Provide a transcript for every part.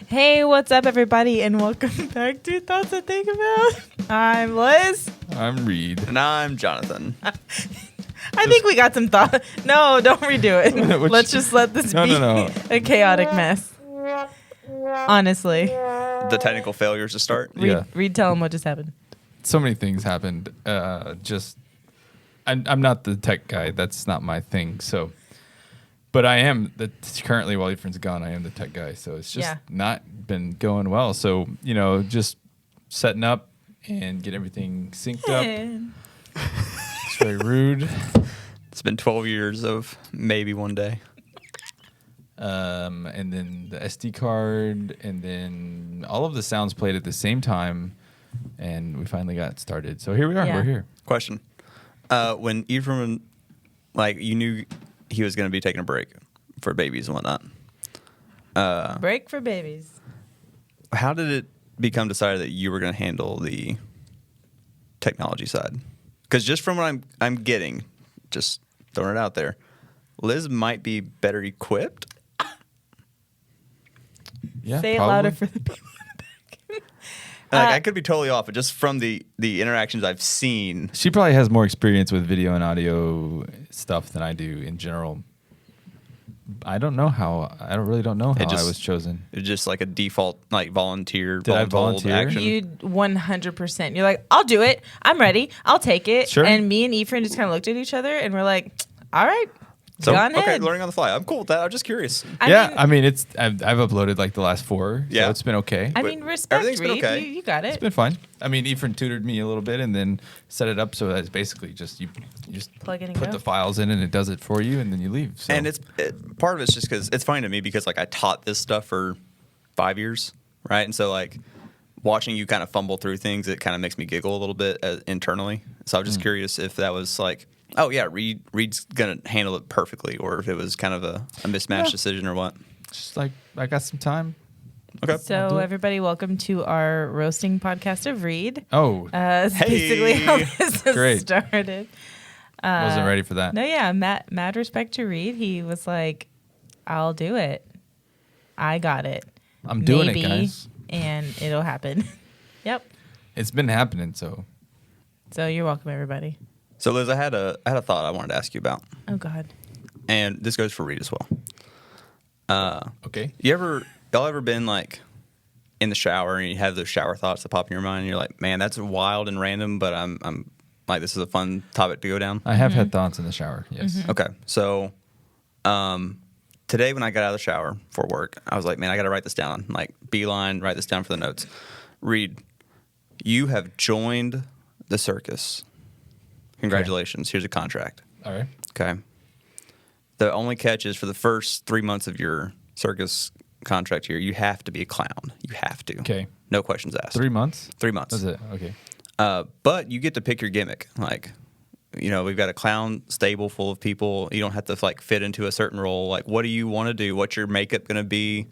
Hey, what's up, everybody, and welcome back to Thoughts to Think About. I'm Liz. I'm Reid. And I'm Johnathan. I think we got some thought. No, don't redo it. Let's just let this be a chaotic mess. Honestly. The technical failures to start. Reid, tell them what just happened. So many things happened. I'm not the tech guy. That's not my thing. So, but I am currently while Ephraim's gone, I am the tech guy. So it's just not been going well. So, just setting up and get everything synced up. It's very rude. It's been 12 years of maybe one day. And then the SD card, and then all of the sounds played at the same time, and we finally got started. So here we are. Yeah. We're here. Question. When Ephraim, you knew he was going to be taking a break for babies and whatnot. Break for babies. How did it become decided that you were going to handle the technology side? Because just from what I'm getting, just throwing it out there, Liz might be better equipped. Yeah, say probably. It louder for the people in the back. I could be totally off, but just from the interactions I've seen, she probably has more experience with video and audio stuff than I do in general. I don't really don't know how I was chosen. It's just like a default, volunteer. Did I volunteer? Action. You 100%. You're like, I'll do it. I'm ready. I'll take it. Sure. And me and Ephraim just kind of looked at each other and we're like, all right. So, go ahead. Okay, learning on the fly. I'm cool with that. I'm just curious. I mean, I've uploaded the last 4, so it's been okay. I mean, respect, Reid. Been okay. You got it. It's been fine. I mean, Ephraim tutored me a little bit and then set it up so that it's basically just you just plug in and put the files in and it does it for you and then you leave. So. And part of it's just because it's funny to me because I taught this stuff for 5 years, right? And so watching you kind of fumble through things, it kind of makes me giggle a little bit internally. So I was just curious if that was oh yeah, Reid's gonna handle it perfectly, or if it was kind of a mismatched decision or what. Just I got some time. Okay. So everybody, welcome to our roasting podcast of Reid. Oh, basically how this has started. Wasn't ready for that. No, yeah, mad respect to Reid. He was like, "I'll do it. I got it. I'm doing it, guys, and it'll happen." Yep. It's been happening, so you're welcome, everybody. So Liz, I had a thought I wanted to ask you about. Oh God. And this goes for Reid as well. Okay. Y'all ever been in the shower and you have those shower thoughts that pop in your mind and you're like, man, that's wild and random, but I'm this is a fun topic to go down? I have had thoughts in the shower, yes. Mm-hmm. Okay. So today when I got out of the shower for work, I was like, man, I got to write this down. Beeline, write this down for the notes. Reid, you have joined the circus. Congratulations. Okay. Here's a contract. All right. Okay. The only catch is for the first 3 months of your circus contract here, you have to be a clown. You have to. Okay. No questions asked. 3 months? 3 months. That's it. Okay. But you get to pick your gimmick. We've got a clown stable full of people. You don't have to fit into a certain role. What do you want to do? What's your makeup going to be?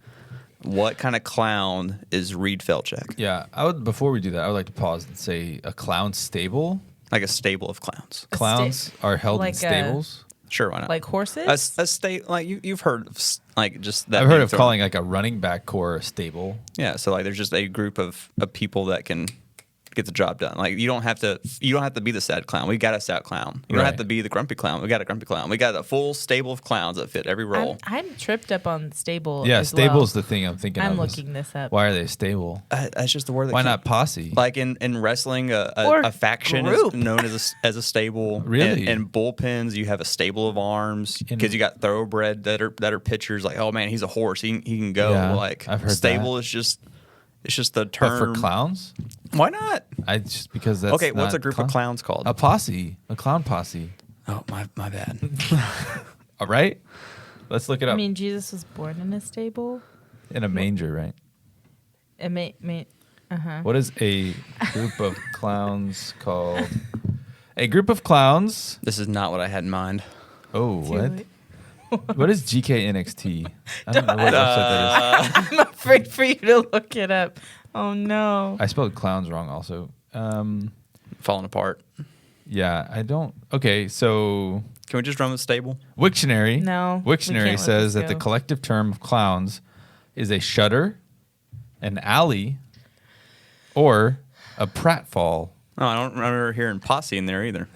What kind of clown is Reid Felcheck? Yeah. Before we do that, I would like to pause and say a clown stable. Like a stable of clowns. Clowns are held in stables. Sure, why not? Like horses? A state you've heard of just that. I've heard of calling a running back corps a stable. Yeah, so there's just a group of people that can get the job done. You don't have to be the sad clown. We got a sad clown. You don't have to be the grumpy clown. We got a grumpy clown. We got a full stable of clowns that fit every role. I'm tripped up on stable. Yeah, as stable's well. the thing I'm thinking of. I'm looking this up. Why are they stable? That's just the word. Why not posse? In wrestling, a faction is known as a stable. Really? In bullpens, you have a stable of arms because you got thoroughbred that are pitchers. Oh man, he's a horse. He can go. Yeah, I've heard stable is just. It's just the term. But for clowns? Why not? Because that's okay. What's a group of clowns called? A posse, a clown posse. Oh my bad. All right, let's look it up. I mean, Jesus was born in a stable. In a manger, right? What is a group of clowns called? A group of clowns. This is not what I had in mind. Oh, what? What is GKNXT? I don't know what that is. I'm afraid for you to look it up. Oh, no. I spelled clowns wrong also. Falling apart. Yeah, I don't. Okay, so... Can we just run with stable? Wiktionary. No. Wiktionary says that the collective term of clowns is a shudder, an alley, or a pratfall. Oh, I don't remember hearing posse in there either.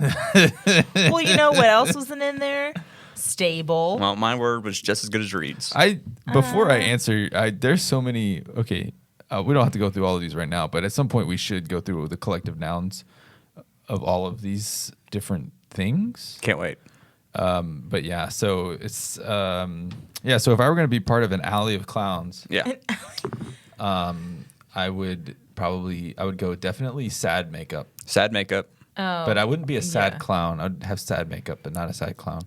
Well, you know what else wasn't in there? Stable. Well, my word was just as good as Reid's. Before I answer, there's so many. Okay, we don't have to go through all of these right now, but at some point we should go through the collective nouns of all of these different things. Can't wait. But yeah, so it's So if I were going to be part of an alley of clowns, I would go definitely sad makeup. Sad makeup. Oh, But I wouldn't be a sad clown. I'd have sad makeup, but not a sad clown.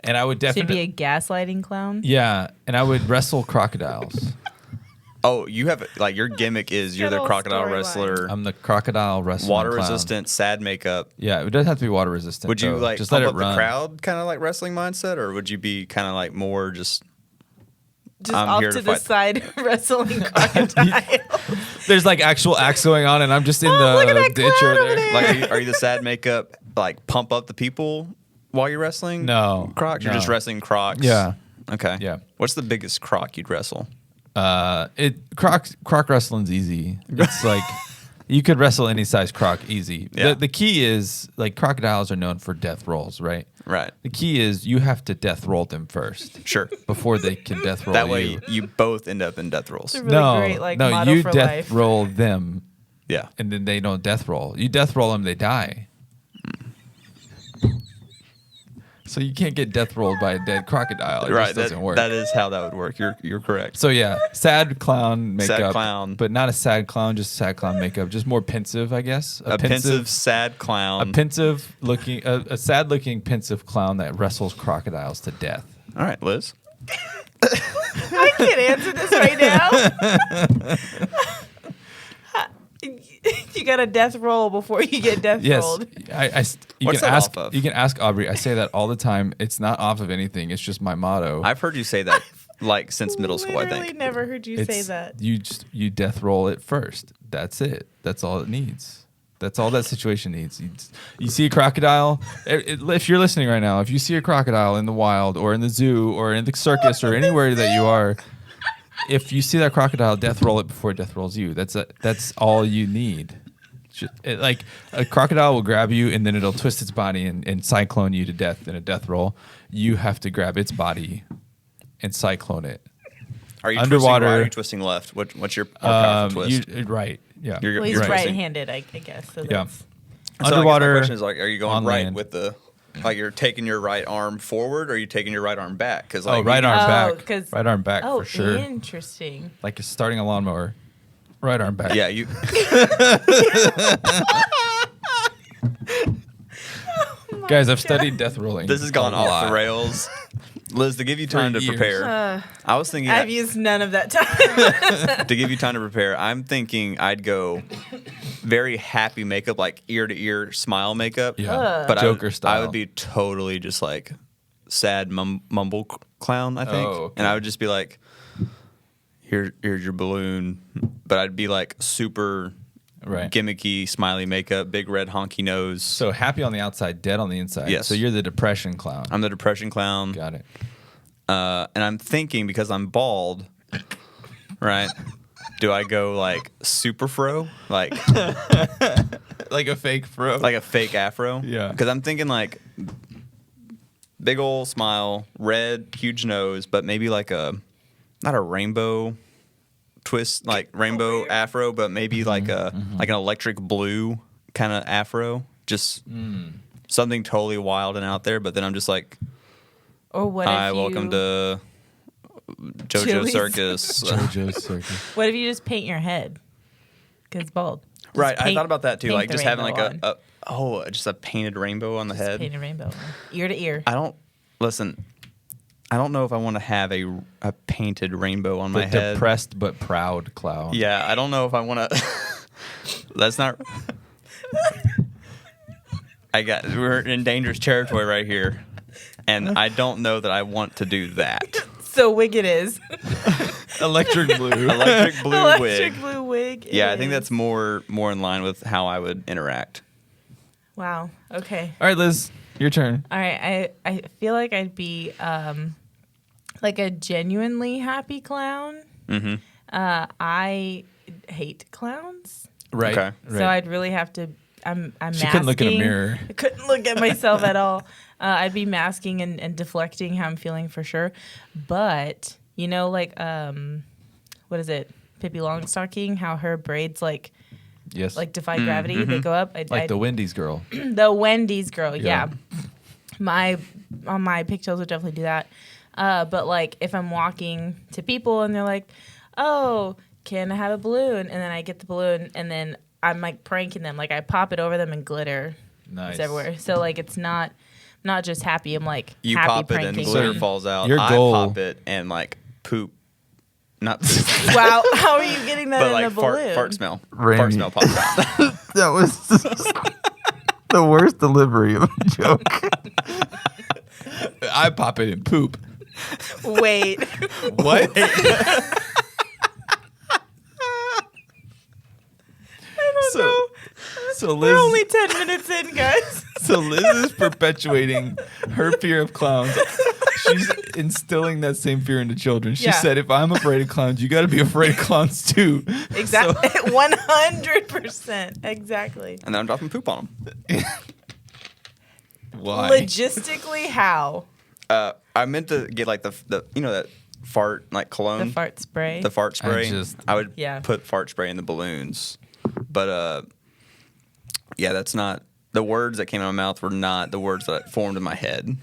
And I would definitely be a gaslighting clown. Yeah, and I would wrestle crocodiles. Oh, you have like your gimmick is you're the crocodile wrestler. I'm the crocodile wrestler. Water resistant, sad makeup. Yeah, it doesn't have to be water resistant. Would you like just pump let it up run? the crowd, kind of like wrestling mindset, or would you be kind of like more just I'm off here to to the fight. side wrestling crocodile? There's like actual acts going on, and I'm just in look at the that ditch clown over over there. there. Like, are you the sad makeup? Like pump up the people while you're wrestling? No, Crocs. You're no. just wrestling Crocs. Yeah. Okay. Yeah. What's the biggest Croc you'd wrestle? Croc wrestling's easy. It's like you could wrestle any size croc easy. Yeah. The key is like crocodiles are known for death rolls, right? Right. The key is you have to death roll them first Sure. before they can death roll That way you. you both end up in death rolls. It's a really great, like, motto you for death life. roll them, Yeah. and then they don't death roll. You death roll them, they die. So you can't get death rolled by a dead crocodile. It Right. just doesn't work. That is how that would work. You're correct. So yeah, sad clown makeup. Sad clown. But not a sad clown, just sad clown makeup. Just more pensive, I guess. A pensive, sad clown. A pensive looking, a sad looking pensive clown that wrestles crocodiles to death. All right, Liz. I can't answer this right now. You got a death roll before you get death Yes, rolled. you What's can that ask. off of? You can ask Aubrey. I say that all the time. It's not off of anything. It's just my motto. I've heard you say that like since middle school, I Literally think. never heard you say It's- that. You death roll it first. That's it. That's all it needs. That's all that situation needs. You see a crocodile. If you're listening right now, if you see a crocodile in the wild or in the zoo or in the circus or anywhere that you are, if you see that crocodile, death roll it before it death rolls you. That's all you need. Like a crocodile will grab you and then it'll twist its body and cyclone you to death in a death roll. You have to grab its body and cyclone it. Are you Underwater. twisting right or are you twisting left? What's your more powerful twist? Right. Yeah. You're Well, he's right. right-handed, I guess. So Yeah. that's, So I guess Underwater. my question is like, are you going on right land. with the like you're taking your right arm forward or are you taking your right arm back? Because like Right arm Oh, back. 'cause- Right arm back oh, for sure. interesting. Like starting a lawnmower. Right arm back. Yeah, you. Guys, I've studied death rolling. This has gone a off lot. the rails. Liz, to give you time to years. prepare, I was thinking I've used none of that time. to give you time to prepare. I'm thinking I'd go very happy makeup, like ear to ear smile makeup. Yeah. But Joker I style. would be totally just like sad mumble clown. I think, Oh, okay. and I would just be like, here's your balloon, but I'd be like super Right. gimmicky smiley makeup, big red honky nose. So happy on the outside, dead on the inside. Yes. So you're the depression clown. I'm the depression clown. Got it. And I'm thinking because I'm bald, right? Do I go like super fro, like Like a fake fro. like a fake afro? Yeah. Because I'm thinking like big old smile, red, huge nose, but maybe like not a rainbow twist, like rainbow afro, but maybe like like an electric blue kind of afro, just something totally wild and out there. But then I'm just like, Or what hi, if you, welcome to JoJo Chili's. Circus. JoJo's circus. What if you just paint your head? Because bald. Just Right, I paint- thought about that too. paint Like the just having like rainbow on. just a painted rainbow on the Just head. paint a rainbow. Ear to ear. I don't know if I want to have a painted rainbow on my But head. depressed but proud clown. Yeah, I don't know if I want to. That's not. We're in dangerous territory right here, and I don't know that I want to do that. So wig it is. Electric blue. Electric blue Electric wig. blue wig. Yeah, I is. think that's more in line with how I would interact. Wow. Okay. All right, Liz, your turn. All right. I feel like I'd be like a genuinely happy clown. Mm-hmm. I hate clowns. Right. Okay. So I'd really have to. I'm She masking. couldn't look in a mirror. I couldn't look at myself at all. I'd be masking and deflecting how I'm feeling for sure. But like what is it? Pippi Longstocking? How her braids Yes. like defy gravity? They go up. Like the Wendy's girl. The Wendy's girl. Yeah. My pigtails would definitely do that. But like if I'm walking to people and they're like, "Oh, can I have a balloon?" and then I get the balloon and then I'm like pranking them. Like I pop it over them and glitter. Nice. It's everywhere. So like it's not just happy. I'm like You happy pop it pranking. and glitter So falls out. your goal- I pop it and like poop. Not poop. Wow, how are you getting that but in like a balloon? fart smell. Randy. Fart smell pops out. That was the worst delivery of a joke. I pop it and poop. Wait. What? So Liz, We're only 10 minutes in, guys. so Liz is perpetuating her fear of clowns. She's instilling that same fear into children. She Yeah. said, "If I'm afraid of clowns, you got to be afraid of clowns too." Exactly. 100%. Exactly. And then I'm dropping poop on them. Why? Logistically, how? I meant to get like the that fart like cologne. The fart spray. The fart spray. I would Yeah. put fart spray in the balloons. But yeah, that's not the words that came out of my mouth were not the words that formed in my head.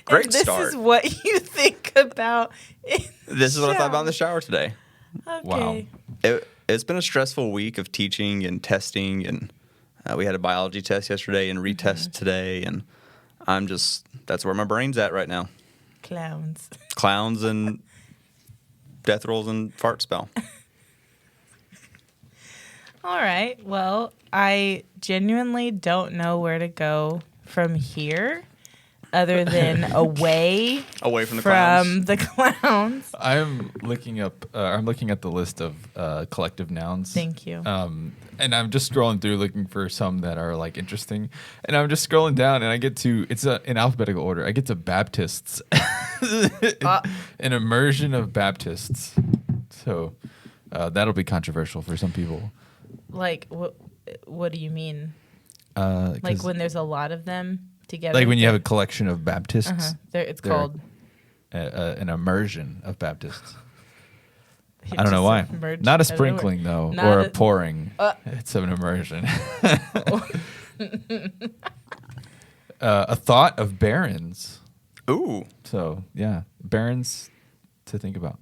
Great and this start. is what you think about. This is what I thought about in the shower today. Okay. Wow. It's been a stressful week of teaching and testing, and we had a biology test yesterday and retest today, and that's where my brain's at right now. Clowns. Clowns and death rolls and fart spell. All right. Well, I genuinely don't know where to go from here other than away Away from the clowns. the clowns. I'm looking up. I'm looking at the list of collective nouns. Thank you. And I'm just scrolling through looking for some that are like interesting. And I'm just scrolling down, and I get to in alphabetical order. I get to Baptists, an immersion of Baptists. So that'll be controversial for some people. Like, what do you mean? Like Like when there's a lot of them together? like when you have a collection of Baptists. It's they're- called... An immersion of Baptists. it I don't know why. just emerged Not a out of nowhere. sprinkling though, Not or a- a pouring. It's an immersion. A thought of barons. Ooh. So yeah, barons to think about.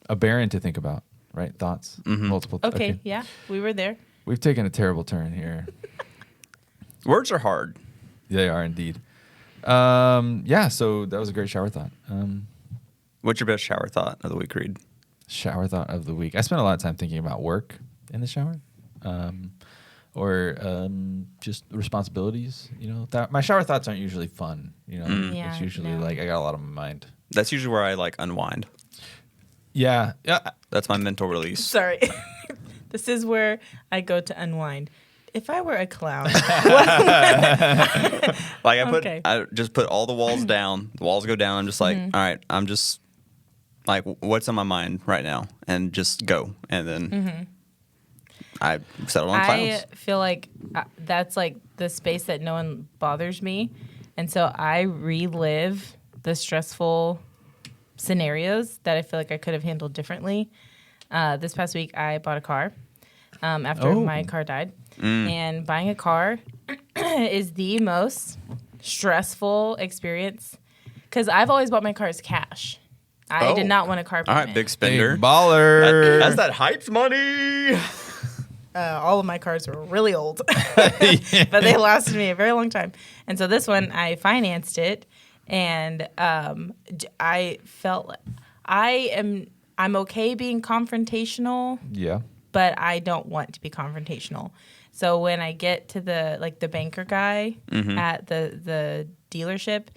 A baron to think about, right? Thoughts, multiple. Okay, yeah, we were there. We've taken a terrible turn here. Words are hard. They are indeed. Yeah. So that was a great shower thought. What's your best shower thought of the week, Reid? Shower thought of the week. I spent a lot of time thinking about work in the shower, or just responsibilities. My shower thoughts aren't usually fun. Yeah, It's usually no. like I got a lot on my mind. That's usually where I like unwind. Yeah. That's my mental release. Sorry. This is where I go to unwind. If I were a clown, Like Okay. I just put all the walls down. The walls go down. I'm just like, all right, I'm just like, what's on my mind right now, and just go, and then I settle on I clowns. feel like that's like the space that no one bothers me, and so I relive the stressful scenarios that I feel like I could have handled differently. This past week, I bought a car after my car died. And buying a car is the most stressful experience because I've always bought my cars cash. I did not want a car All payment. right, big spender. Hey, baller. That's that hyped money. All of my cars were really old, but they lasted me a very long time. And so this one, I financed it, and I felt I'm okay being confrontational, Yeah. but I don't want to be confrontational. So when I get to the banker guy at the dealership,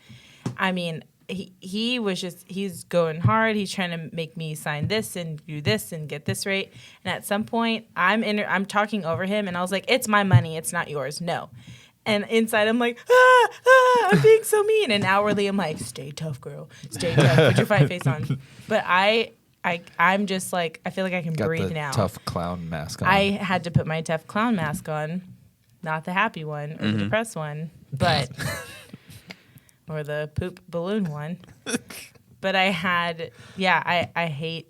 I mean, he's going hard. He's trying to make me sign this and do this and get this rate. And at some point, I'm talking over him, and I was like, "It's my money. It's not yours. No." And inside, I'm like, I'm being so mean. And outwardly, I'm like, "Stay tough, girl. Stay tough. Put your fight face on." But I I'm just like, I feel like I can Got breathe the now. tough clown mask on. I had to put my tough clown mask on, not the happy one or the depressed one, but or the poop balloon one. But I had, I hate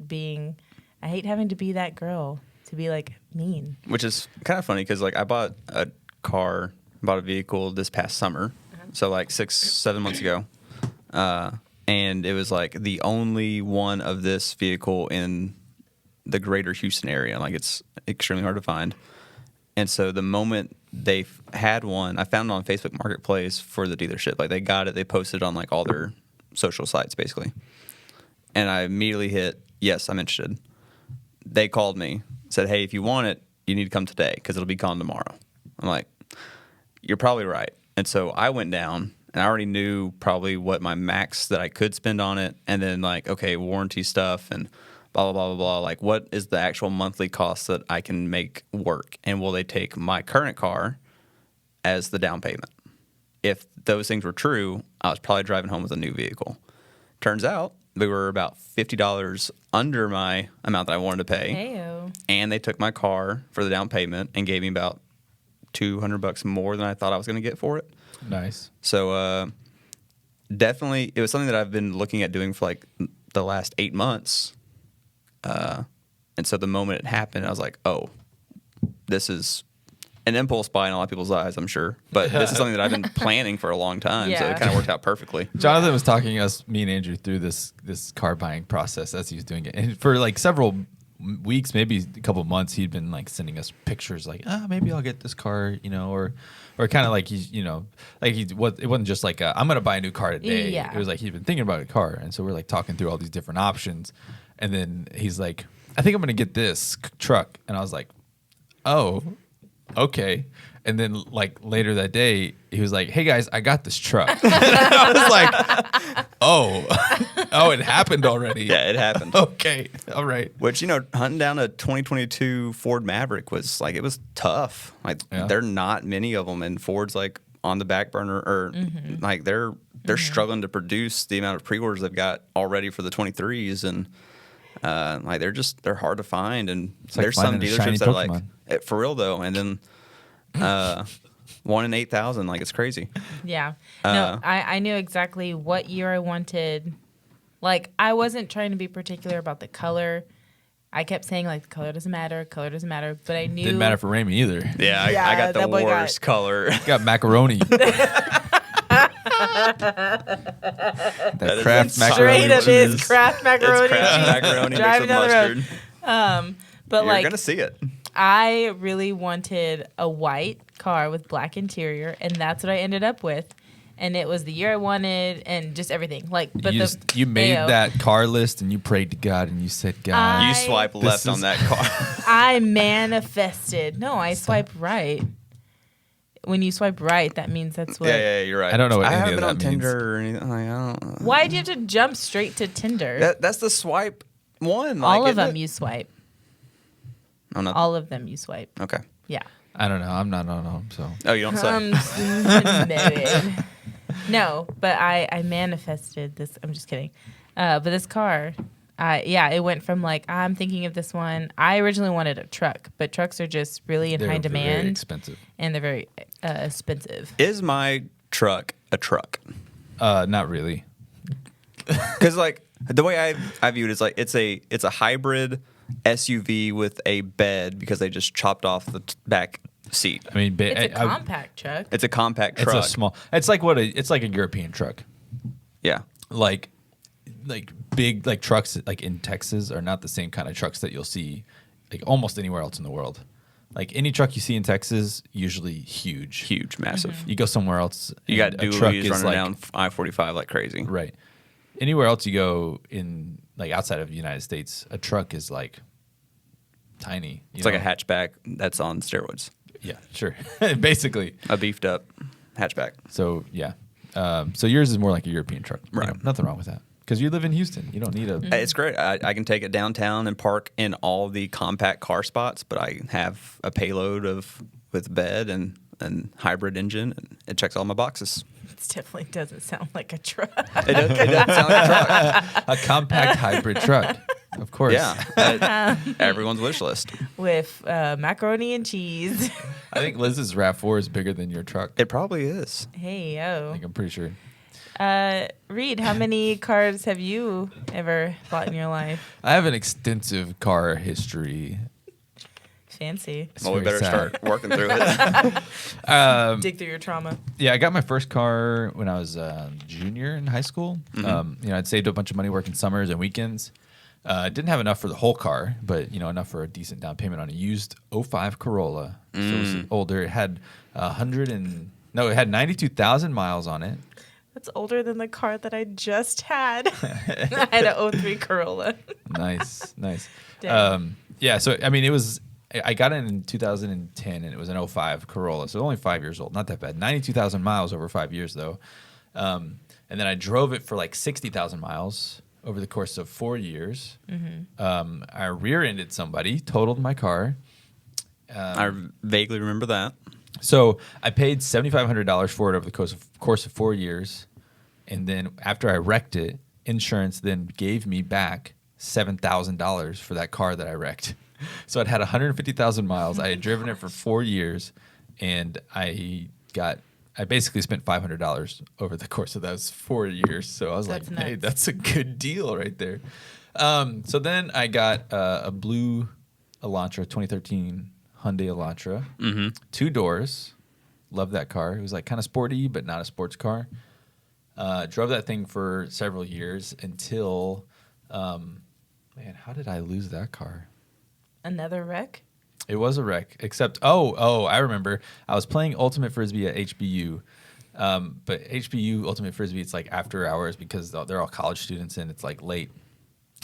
having to be that girl, to be like mean. Which is kind of funny because like I bought a vehicle this past summer, so like 6-7 months ago, and it was like the only one of this vehicle in the greater Houston area. Like it's extremely hard to find. And so the moment they had one, I found it on Facebook Marketplace for the dealership. Like they got it, they posted it on like all their social sites basically. And I immediately hit, yes, I'm interested. They called me, said, hey, if you want it, you need to come today because it'll be gone tomorrow. I'm like, you're probably right. And so I went down and I already knew probably what my max that I could spend on it. And then like, okay, warranty stuff and blah, blah, blah, blah, blah. Like what is the actual monthly cost that I can make work? And will they take my current car as the down payment? If those things were true, I was probably driving home with a new vehicle. Turns out they were about $50 under my amount that I wanted to pay. Heyo. And they took my car for the down payment and gave me about $200 more than I thought I was going to get for it. Nice. So definitely, it was something that I've been looking at doing for like the last 8 months. And so the moment it happened, I was like, oh, this is an impulse buy in a lot of people's eyes, I'm sure. But this is something that I've been planning for a long time. So it kind of worked out perfectly. Johnathan was talking me and Andrew through this car buying process as he was doing it. And for like several weeks, maybe a couple of months, he'd been like sending us pictures like, maybe I'll get this car, or kind of like he's, it wasn't just like, I'm going to buy a new car today. Yeah. It was like he'd been thinking about a car. And so we're like talking through all these different options. And then he's like, I think I'm going to get this truck. And I was like, oh, okay. And then like later that day, he was like, hey guys, I got this truck. And I was like, oh, it happened already. Yeah, it happened. Okay. All right. Which, hunting down a 2022 Ford Maverick was like, it was tough. Like there are not many of them. And Ford's like on the back burner or like they're struggling to produce the amount of pre-orders they've got already for the 23s. And like they're hard to find. And there's some dealerships that are like, for real though. And then 1 in 8,000, like it's crazy. Yeah. No, I knew exactly what year I wanted. Like I wasn't trying to be particular about the color. I kept saying like the color doesn't matter, but I knew Didn't matter for Ramey either. Yeah, I got the worst color. Got macaroni. That Kraft macaroni. Straight up is Kraft macaroni. It's Kraft macaroni mixed with mustard. But You're like gonna see it. I really wanted a white car with black interior, and that's what I ended up with. And it was the year I wanted, and just everything. Like, but you made that car list, and you prayed to God, and you said, God, you swipe left on that car. I manifested. No, I swipe right. When you swipe right, that means that's what. Yeah, you're right. I don't know what I any haven't of been that on means. Tinder or anything. Like, I don't. Why do you have to jump straight to Tinder? That's the swipe one. All of them you swipe. Oh, not all of them you swipe. Okay. Yeah. I don't know. I'm not on them, so. Oh, you don't swipe. No, but I manifested this. I'm just kidding. But this car, it went from like, I'm thinking of this one. I originally wanted a truck, but trucks are just really in high demand. Very expensive. And they're very expensive. Is my truck a truck? Not really. Because like the way I view it is like it's a hybrid SUV with a bed because they just chopped off the back seat. I mean, it's a compact truck. It's a compact truck. It's a small. It's like it's like a European truck. Yeah. Like big like trucks like in Texas are not the same kind of trucks that you'll see like almost anywhere else in the world. Like any truck you see in Texas, usually huge, massive. Mm-hmm. You go somewhere else, you got dualies running down I-45 like crazy. Right. Anywhere else you go in like outside of the United States, a truck is like tiny. It's like a hatchback that's on steroids. Yeah, sure. Basically. A beefed up hatchback. So, yeah. So yours is more like a European truck. Right. Nothing wrong with that. Because you live in Houston. You don't need a... It's great. I can take it downtown and park in all the compact car spots, but I have a payload with bed and hybrid engine, and it checks all my boxes. It definitely doesn't sound like a truck. It doesn't sound like a truck. A compact hybrid truck. Of course. Yeah. Everyone's wish list. With macaroni and cheese. I think Liz's RAV4 is bigger than your truck. It probably is. Hey, I yo. think I'm pretty sure. Reid, how many cars have you ever bought in your life? I have an extensive car history. Fancy. It's Well, we very better sad. start working through it. Dig through your trauma. Yeah, I got my first car when I was junior in high school. I'd saved a bunch of money working summers and weekends. Didn't have enough for the whole car, but enough for a decent down payment on a used '05 Corolla. So it was older. It had it had 92,000 miles on it. That's older than the car that I just had. I had an '03 Corolla. Nice. Dang. Yeah, so it was. I got it in 2010, and it was an '05 Corolla, so only 5 years old. Not that bad. 92,000 miles over 5 years, though. And then I drove it for like 60,000 miles over the course of 4 years. I rear-ended somebody, totaled my car. I vaguely remember that. So I paid $7,500 for it over the course of 4 years, and then after I wrecked it, insurance then gave me back $7,000 for that car that I wrecked. So I'd had 150,000 miles. I had driven it for 4 years, and I basically spent $500 over the course of those 4 years. So I was That's like, hey, nuts. that's a good deal right there. So then I got a blue Elantra, 2013 Hyundai Elantra, 2 doors. Loved that car. It was like kind of sporty, but not a sports car. Drove that thing for several years until, how did I lose that car? Another wreck? It was a wreck, except, I remember. I was playing Ultimate Frisbee at HBU. But HBU, Ultimate Frisbee, it's like after hours because they're all college students and it's like late.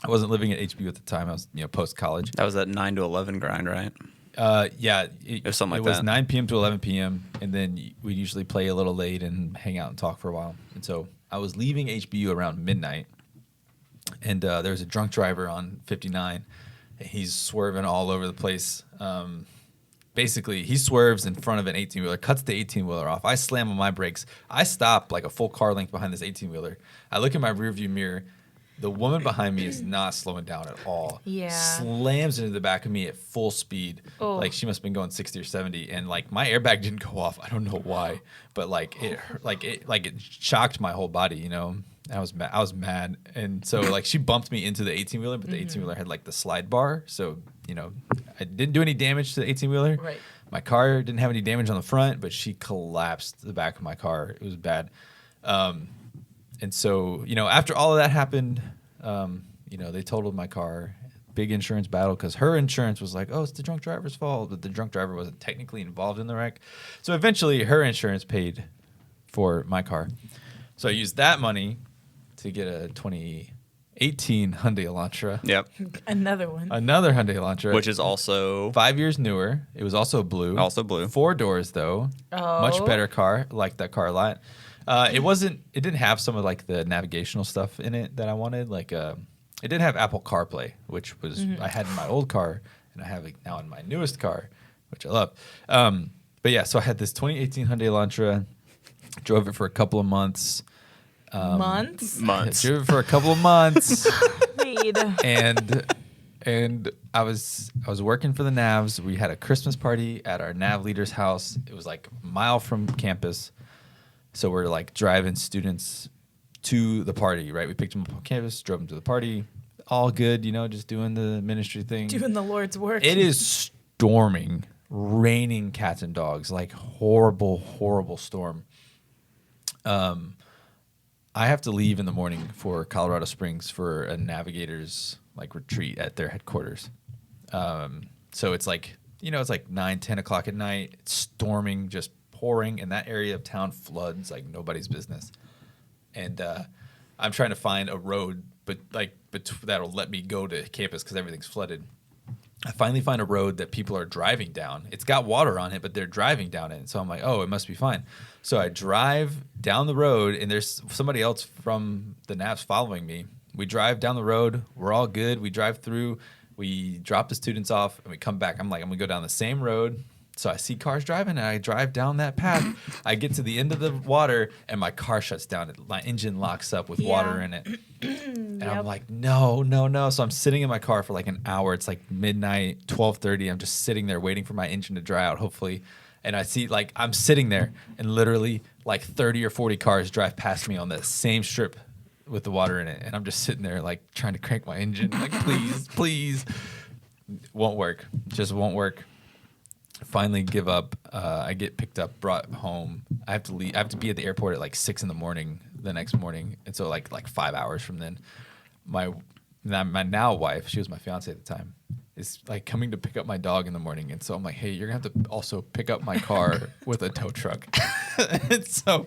I wasn't living at HBU at the time. I was, post-college. That was that 9 to 11 grind, right? Yeah. It was something like that. It was that. 9 p.m. to 11 p.m. And then we'd usually play a little late and hang out and talk for a while. And so I was leaving HBU around midnight. And there was a drunk driver on 59. He's swerving all over the place. Basically, he swerves in front of an 18-wheeler, cuts the 18-wheeler off. I slam on my brakes. I stop like a full car length behind this 18-wheeler. I look in my rearview mirror. The woman behind me is not slowing down at all. Yeah. Slams into the back of me at full speed. Oh. Like she must have been going 60 or 70. And like my airbag didn't go off. I don't know why, but it shocked my whole body. I was mad, and so like she bumped me into the 18-wheeler, but the 18-wheeler had like the slide bar, so I didn't do any damage to the 18-wheeler. Right. My car didn't have any damage on the front, but she collapsed the back of my car. It was bad. And so after all of that happened, they totaled my car. Big insurance battle because her insurance was like, oh, it's the drunk driver's fault, but the drunk driver wasn't technically involved in the wreck. So eventually, her insurance paid for my car. So I used that money to get a 2018 Hyundai Elantra. Yep. Another one. Another Hyundai Elantra. Which is also 5 years newer. It was also blue. Also blue. 4 doors, though. Oh. Much better car. Liked that car a lot. It didn't have some of like the navigational stuff in it that I wanted. Like it didn't have Apple CarPlay, which was I had in my old car, and I have it now in my newest car, which I love. But yeah, so I had this 2018 Hyundai Elantra. Drove it for a couple of months. Months? Drove it for a couple of months. Reid. and I was working for the Navs. We had a Christmas party at our Nav leader's house. It was like a mile from campus. So we're like driving students to the party, right? We picked them up on campus, drove them to the party. All good, just doing the ministry thing. Doing the Lord's work. It is storming, raining cats and dogs, like horrible, horrible storm. I have to leave in the morning for Colorado Springs for a navigator's like retreat at their headquarters. So it's like, it's like 9, 10 o'clock at night. It's storming, just pouring, and that area of town floods like nobody's business. And I'm trying to find a road, but that'll let me go to campus because everything's flooded. I finally find a road that people are driving down. It's got water on it, but they're driving down it. So I'm like, oh, it must be fine. So I drive down the road, and there's somebody else from the Navs following me. We drive down the road. We're all good. We drive through. We drop the students off, and we come back. I'm like, I'm going to go down the same road. So I see cars driving, and I drive down that path. I get to the end of the water, and my car shuts down. My engine locks up with water in it. And I'm like, no. So I'm sitting in my car for like an hour. It's like midnight, 12:30. I'm just sitting there waiting for my engine to dry out, hopefully. And I see, like, I'm sitting there and literally like 30 or 40 cars drive past me on the same strip with the water in it. And I'm just sitting there like trying to crank my engine. Like, please. Won't work. Just won't work. Finally give up. I get picked up, brought home. I have to leave. I have to be at the airport at like 6 a.m. the next morning. And so like 5 hours from then, my now wife, she was my fiance at the time, is like coming to pick up my dog in the morning. And so I'm like, hey, you're gonna have to also pick up my car with a tow truck. And so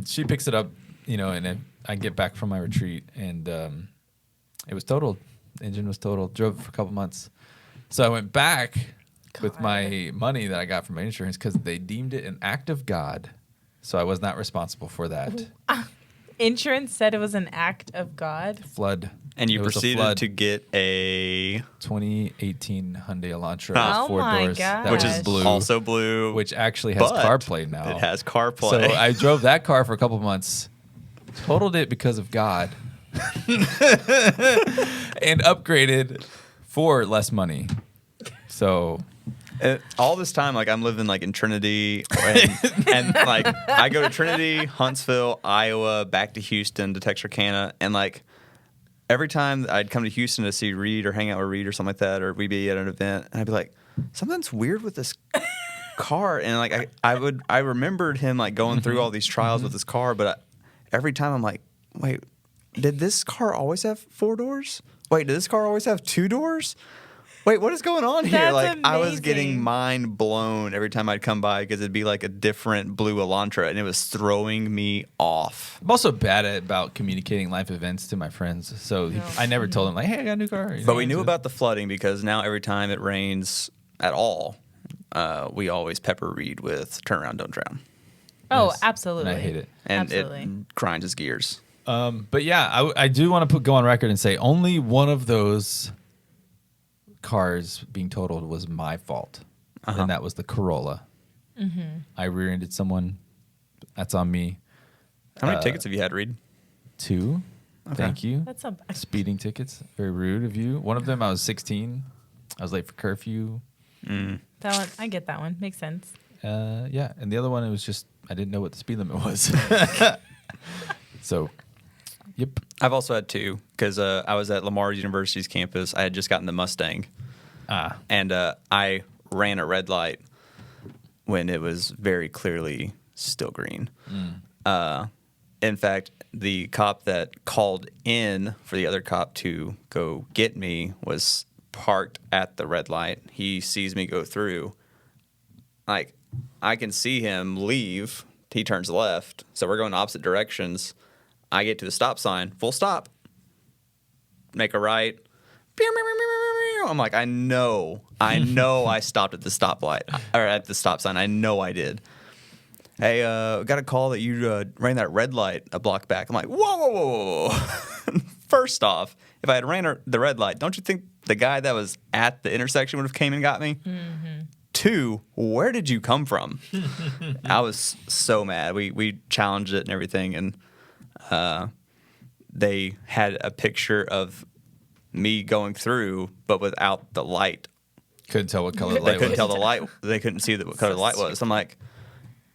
she picks it up, and then I get back from my retreat, and it was totaled. The engine was totaled. Drove for a couple months. So I went back with my money that I got from my insurance because they deemed it an act of God. So I was not responsible for that. Insurance said it was an act of God. Flood. And you proceeded to get a 2018 Hyundai Elantra with 4 doors. That which was is blue. Also blue. Which actually has CarPlay now. It has CarPlay. So I drove that car for a couple months, totaled it because of God, and upgraded for less money. So all this time, like, I'm living like in Trinity, and like I go to Trinity, Huntsville, Iowa, back to Houston, to Texarkana, and like every time I'd come to Houston to see Reid or hang out with Reid or something like that, or we'd be at an event, and I'd be like, something's weird with this car, and like I remembered him like going through all these trials with this car, but every time I'm like, wait, did this car always have 4 doors? Wait, did this car always have 2 doors? Wait, what is going on here? That's like amazing. I was getting mind blown every time I'd come by because it'd be like a different blue Elantra, and it was throwing me off. I'm also bad about communicating life events to my friends. So I never told them, like, hey, I got a new car. But we knew about the flooding because now every time it rains at all, we always pepper Reid with "Turn Around, Don't Drown." Oh, Yes. absolutely. And I hate it. And absolutely. it grinds his gears. But yeah, I do want to go on record and say only one of those cars being totaled was my fault, and that was the Corolla. Mm-hmm. I rear-ended someone. That's on me. How many tickets have you had, Reid? 2. Okay. Thank you. That's not bad. Speeding tickets. Very rude of you. One of them, I was 16. I was late for curfew. That one, I get that one. Makes sense. Yeah, and the other one, it was just I didn't know what the speed limit was. So, yep. I've also had 2 because I was at Lamar University's campus. I had just gotten the Mustang. And I ran a red light when it was very clearly still green. In fact, the cop that called in for the other cop to go get me was parked at the red light. He sees me go through. Like, I can see him leave. He turns left. So we're going opposite directions. I get to the stop sign. Full stop. Make a right. I'm like, I know I stopped at the stoplight or at the stop sign. I know I did. Hey, got a call that you ran that red light a block back. I'm like, whoa. First off, if I had ran the red light, don't you think the guy that was at the intersection would have came and got me? Mm-hmm. 2, where did you come from? I was so mad. We challenged it and everything, and they had a picture of me going through, but without the light. Couldn't tell what color the light They couldn't was. tell the light. They couldn't see what color the light was. I'm like,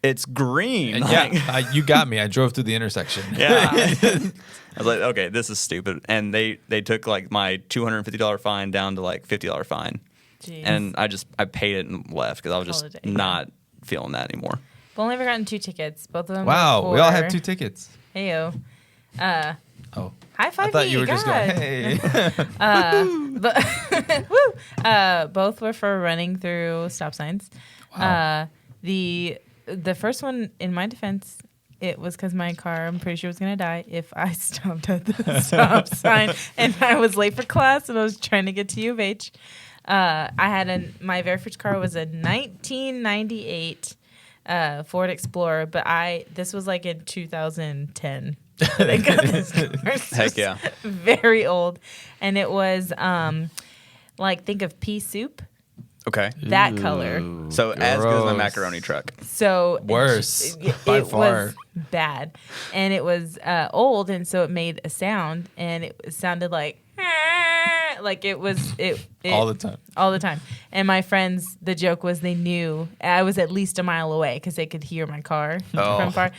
it's green. And yeah, you got me. I drove through the intersection. Yeah. I was like, okay, this is stupid. And they took like my $250 fine down to like $50 fine. Jeez. And I paid it and left because I was just not feeling that anymore. I've only ever gotten 2 tickets. Both of them. Wow, we all have 2 tickets. Heyo. Oh. High five. I thought you were just going, hey. Both were for running through stop signs. Wow. The first one, in my defense, it was because my car, I'm pretty sure, was going to die if I stopped at the stop sign and I was late for class and I was trying to get to U of H. I had my very first car was a 1998 Ford Explorer, but this was like in 2010. They got this car. Heck yeah. Very old. And it was like, think of pea soup. Okay. That color. So as good as my Gross. macaroni truck. So Worse, it by was far. bad, and it was old, and so it made a sound, and it sounded like it All the time. all the time. And my friends, the joke was they knew I was at least a mile away because they could hear my car from far.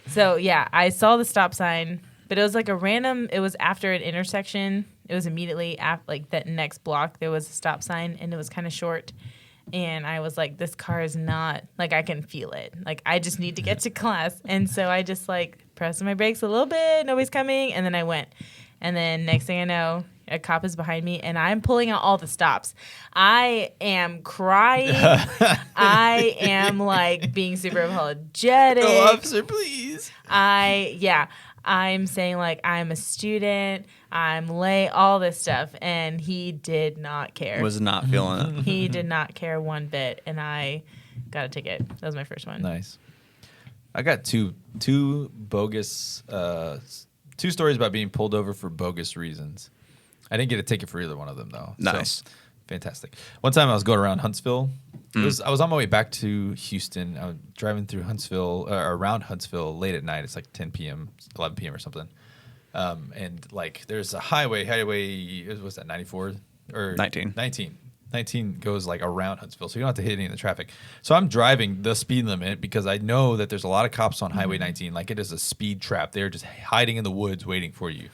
So yeah, I saw the stop sign, but it was like a random. It was after an intersection. It was immediately after, like that next block, there was a stop sign, and it was kind of short. And I was like, this car is not, like, I can feel it. Like, I just need to get to class. And so I just, like, pressed my brakes a little bit. Nobody's coming. And then I went. And then next thing I know, a cop is behind me, and I'm pulling out all the stops. I am crying. I am, like, being super apologetic. Oh, officer, please. I'm saying, like, I'm a student, I'm late, all this stuff. And he did not care. Was not feeling it. He did not care one bit. And I got a ticket. That was my first one. Nice. I got two bogus, two stories about being pulled over for bogus reasons. I didn't get a ticket for either one of them, though. Nice. So, fantastic. One time I was going around Huntsville. I was on my way back to Houston. I was driving through Huntsville, or around Huntsville late at night. It's like 10 p.m., 11 p.m. or something. And like there's a highway, was that 94? Or 19. 19 goes like around Huntsville, so you don't have to hit any of the traffic. So I'm driving the speed limit because I know that there's a lot of cops on Highway 19. Like it is a speed trap. They're just hiding in the woods waiting for you.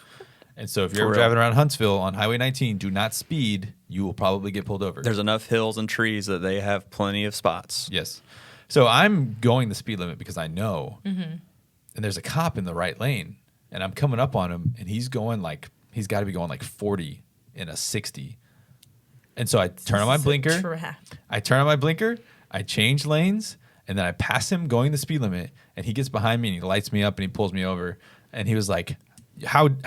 And so if you're ever driving around Huntsville on Highway 19, do not speed. You will probably get pulled over. There's enough hills and trees that they have plenty of spots. Yes. So I'm going the speed limit because I know. And there's a cop in the right lane. And I'm coming up on him, and he's got to be going like 40 in a 60. And so I turn on my blinker. I change lanes, and then I pass him going the speed limit, and he gets behind me and he lights me up and he pulls me over. And he was like,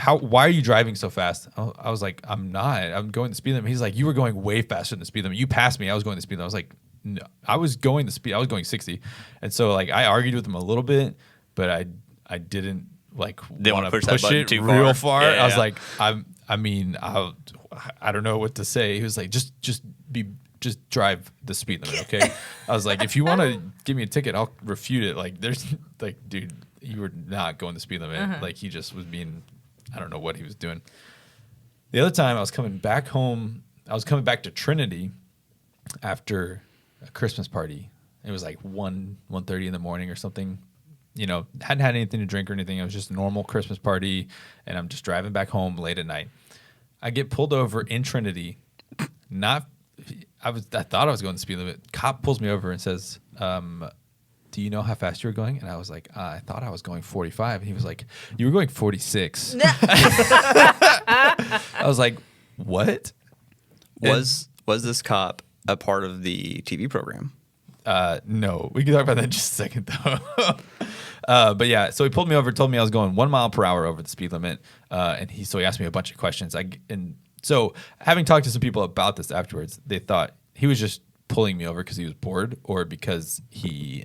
why are you driving so fast? I was like, I'm going the speed limit. He's like, you were going way faster than the speed limit. You passed me. I was going the speed limit. I was like, no, I was going 60. And so like I argued with him a little bit, but I didn't like want to push it too real far. Yeah. I was like, I don't know what to say. He was like, just drive the speed limit, okay? I was like, if you want to give me a ticket, I'll refute it. Like, there's like, dude, you were not going the speed limit. Like, he just was being, I don't know what he was doing. The other time, I was coming back home. I was coming back to Trinity after a Christmas party. It was like 1:30 in the morning or something. You know, hadn't had anything to drink or anything. It was just a normal Christmas party, and I'm just driving back home late at night. I get pulled over in Trinity. I thought I was going the speed limit. Cop pulls me over and says, do you know how fast you were going? And I was like, I thought I was going 45. And he was like, you were going 46. I was like, what? Was this cop a part of the TV program? No. We can talk about that in just a second, though. But yeah, so he pulled me over, told me I was going 1 mile per hour over the speed limit. And he asked me a bunch of questions. So having talked to some people about this afterwards, they thought he was just pulling me over because he was bored or because he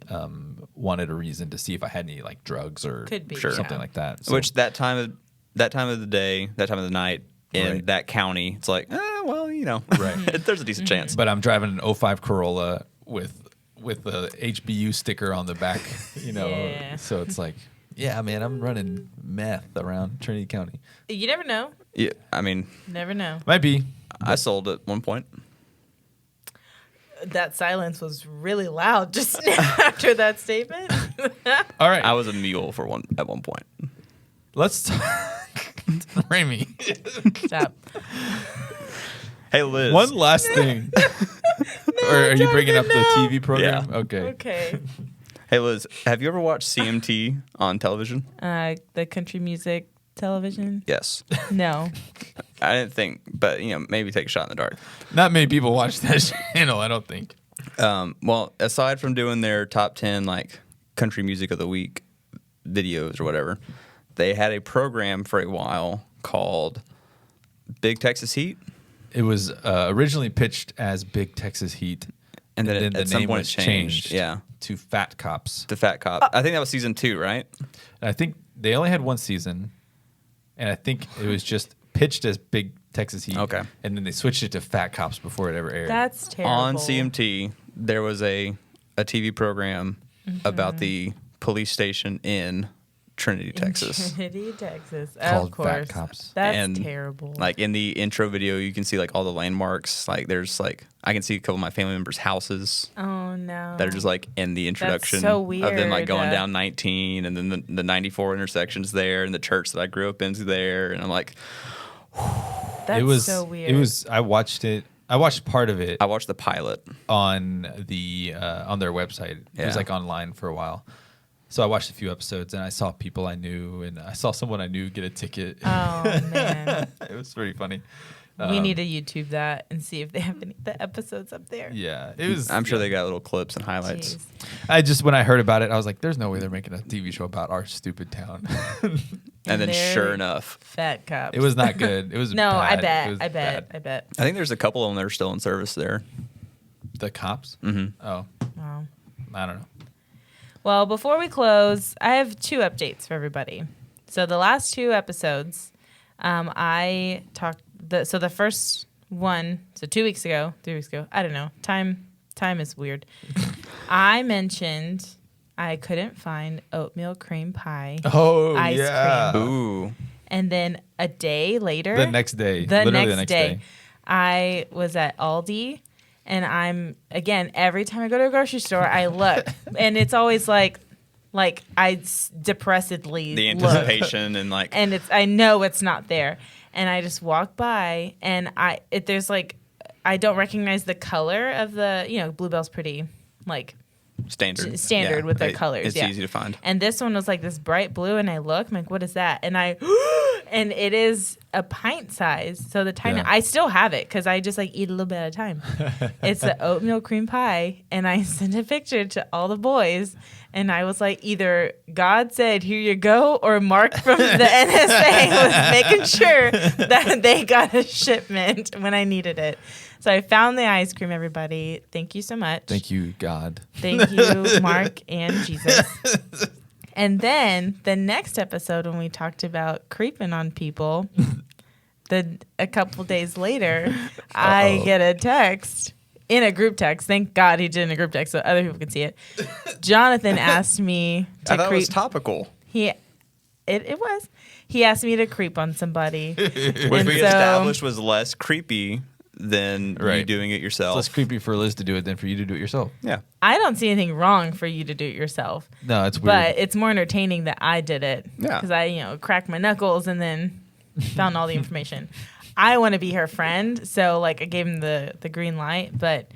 wanted a reason to see if I had any like drugs or something like that. So, which that time of the day, that time of the night in that county, it's like, well, you know, there's a decent chance. But I'm driving an 05 Corolla with the HBU sticker on the back, you know. Yeah. So it's like, yeah, man, I'm running meth around Trinity County. You never know. Yeah, I mean, Never know. Might be. I sold at one point. That silence was really loud just after that statement. All right. I was a mule at one point. Let's talk. Ramy. Stop. Hey, Liz. One last thing. Or are you bringing up the TV program? Yeah. Okay. Hey, Liz, have you ever watched CMT on television? The country music television? Yes. No. I didn't think, but, you know, maybe take a shot in the dark. Not many people watch that channel, I don't think. Well, aside from doing their top 10, like, country music of the week videos or whatever, they had a program for a while called Big Texas Heat. It was originally pitched as Big Texas Heat. And then the at some name point was it changed. Yeah. To Fat Cops. The Fat Cop. I think that was season 2, right? And I think they only had one season. And I think it was just pitched as Big Texas Heat. Okay. And then they switched it to Fat Cops before it ever aired. That's terrible. On CMT, there was a TV program about the police station in Trinity, Texas. Trinity, Texas. Called Of course. Fat Cops. That's And, terrible. Like in the intro video, you can see like all the landmarks. Like there's like I can see a couple of my family members' houses oh no. that are just like in the introduction so of them like weird. going down 19, and then the 94 intersections there, and the church that I grew up into there, and I'm like, That's it was so weird. It was. I watched it. I watched part of it I watched the pilot. on their website. It was Yeah. like online for a while. So I watched a few episodes and I saw people I knew and I saw someone I knew get a ticket. Oh man. It was pretty funny. We need to YouTube that and see if they have any the episodes up there. Yeah, it was. I'm sure they got little clips and highlights. Jeez. When I heard about it, I was like, "There's no way they're making a TV show about our stupid town." And then they're sure enough, Fat Cops. It was not good. It was No, bad. I It was bet. bad. I bet. I think there's a couple of them that are still in service there. The cops. Mm-hmm. Oh, Wow. I don't know. Well, before we close, I have 2 updates for everybody. So the last 2 episodes, I talked. So the first one, so 2 weeks ago, 3 weeks ago, I don't know. Time is weird. I mentioned I couldn't find oatmeal cream pie, Oh Ice yeah. cream. Ooh. and then a day later, The next day. the Literally next day, I was at Aldi, and I'm again every time I go to a grocery store, I look, and it's always like depressedly The look, anticipation and like and I know it's not there, and I just walk by, and there's like I don't recognize the color of the Bluebell's pretty like standard standard with their colors. It's yeah. easy to find. And this one was like this bright blue, and I look, I'm like, what is that? And and it is a pint size. So the tiny, Yeah. I still have it because I just like eat a little bit at a time. It's the oatmeal cream pie, and I sent a picture to all the boys, and I was like, either God said, here you go, or Mark from the NSA was making sure that they got a shipment when I needed it. So I found the ice cream, everybody. Thank you so much. Thank you, God. Thank you, Mark and Jesus. And then the next episode, when we talked about creeping on people, a couple days later, I get a text in a group text. Thank God he did in a group text so other people could see it. Johnathan asked me to I thought creep. it was topical. It was. He asked me to creep on somebody. Which we established was less creepy than you Right. doing it It's yourself. less creepy for Liz to do it than for you to do it yourself. Yeah. I don't see anything wrong for you to do it yourself. No, it's weird. But it's more entertaining that I did it. Yeah. Because I, cracked my knuckles and then found all the information. I want to be her friend, so I gave him the green light. But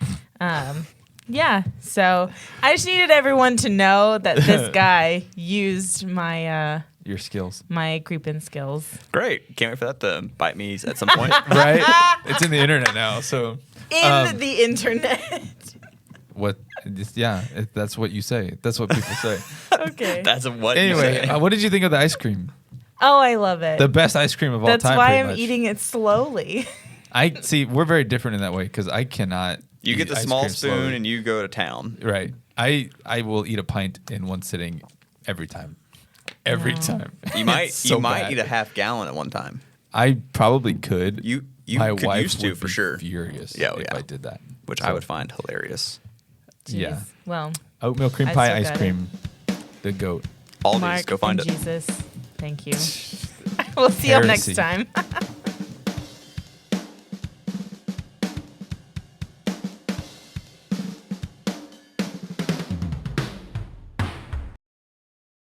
yeah, so I just needed everyone to know that this guy used my Your skills. my creeping skills. Great. Can't wait for that to bite me at some point. Right? It's in the internet now, so In the internet. what? That's what you say. That's what people say. Okay. That's what Anyway, you say. what did you think of the ice cream? Oh, I love it. The best ice cream of all That's time. why pretty I'm much. eating it slowly. I see. We're very different in that way because I cannot. You get eat the ice small cream spoon slowly. and you go to town. Right. I will eat a pint in one sitting every time. Every time. You might It's so bad. eat a half gallon at one time. I probably could. You My could wife used to would for be sure. furious Yeah, if yeah. I did that. Which So, I would find hilarious. Yeah. Jeez. Well, Oatmeal cream I pie still ice got it. cream. The goat. All Mark these, go find and it. Jesus, thank you. We'll see you next Heresy. time.